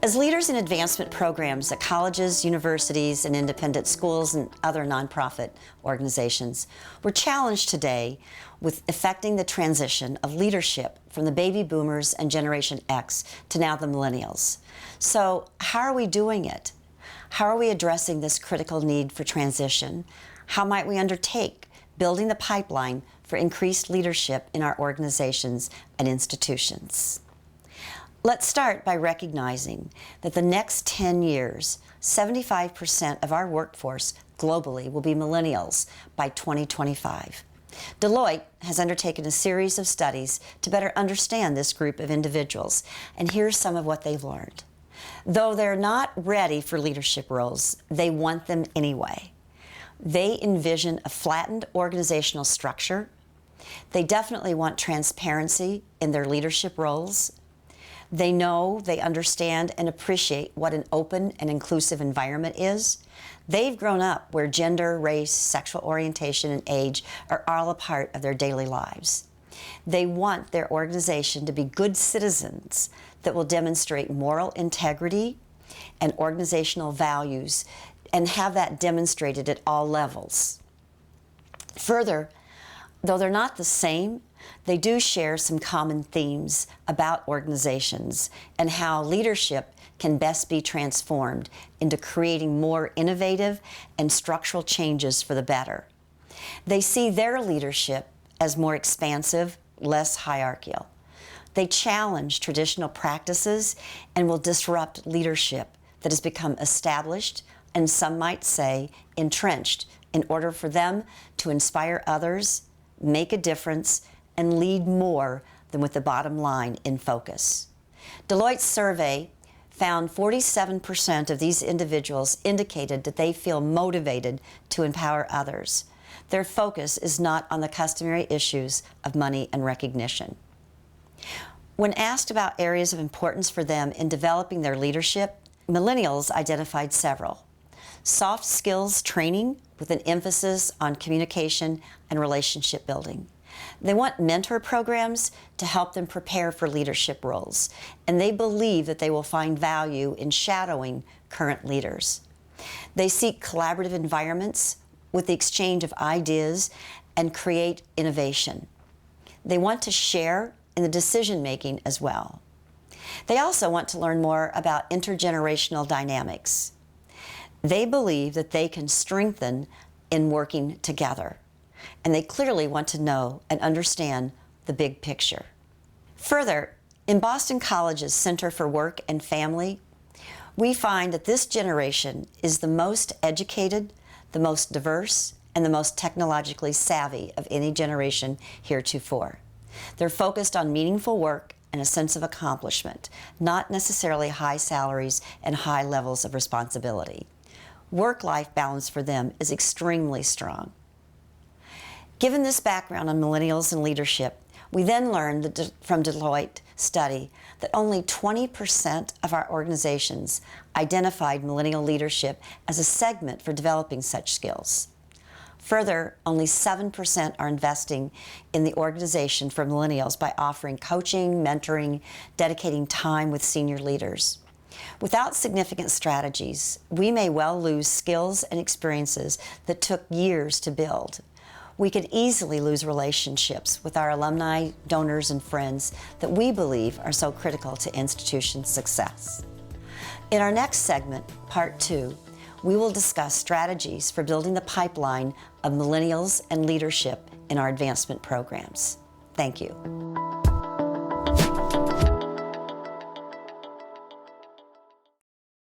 As leaders in advancement programs at colleges, universities, and independent schools and other nonprofit organizations, we're challenged today with effecting the transition of leadership from the baby boomers and Generation X to now the millennials. So how are we doing it? How are we addressing this critical need for transition? How might we undertake building the pipeline for increased leadership in our organizations and institutions? Let's start by recognizing that the next 10 years, 75% of our workforce globally will be millennials by 2025. Deloitte has undertaken a series of studies to better understand this group of individuals, and here's some of what they've learned. Though they're not ready for leadership roles, they want them anyway. They envision a flattened organizational structure. They definitely want transparency in their leadership roles. They know, they understand, and appreciate what an open and inclusive environment is. They've grown up where gender, race, sexual orientation, and age are all a part of their daily lives. They want their organization to be good citizens that will demonstrate moral integrity and organizational values and have that demonstrated at all levels. Further, though they're not the same, they do share some common themes about organizations and how leadership can best be transformed into creating more innovative and structural changes for the better. They see their leadership as more expansive, less hierarchical. They challenge traditional practices and will disrupt leadership that has become established and some might say entrenched in order for them to inspire others, make a difference, and lead more than with the bottom line in focus. Deloitte's survey found 47% of these individuals indicated that they feel motivated to empower others. Their focus is not on the customary issues of money and recognition. When asked about areas of importance for them in developing their leadership, millennials identified several. Soft skills training with an emphasis on communication and relationship building. They want mentor programs to help them prepare for leadership roles, and they believe that they will find value in shadowing current leaders. They seek collaborative environments with the exchange of ideas and create innovation. They want to share in the decision-making as well. They also want to learn more about intergenerational dynamics. They believe that they can strengthen in working together, and they clearly want to know and understand the big picture. Further, in Boston College's Center for Work and Family, we find that this generation is the most educated, the most diverse, and the most technologically savvy of any generation heretofore. They're focused on meaningful work and a sense of accomplishment, not necessarily high salaries and high levels of responsibility. Work-life balance for them is extremely strong. Given this background on millennials and leadership, we then learned from Deloitte study that only 20% of our organizations identified millennial leadership as a segment for developing such skills. Further, only 7% are investing in the organization for millennials by offering coaching, mentoring, dedicating time with senior leaders. Without significant strategies, we may well lose skills and experiences that took years to build. We could easily lose relationships with our alumni, donors, and friends that we believe are so critical to institution success. In our next segment, Part 2, we will discuss strategies for building the pipeline of millennials and leadership in our advancement programs. Thank you.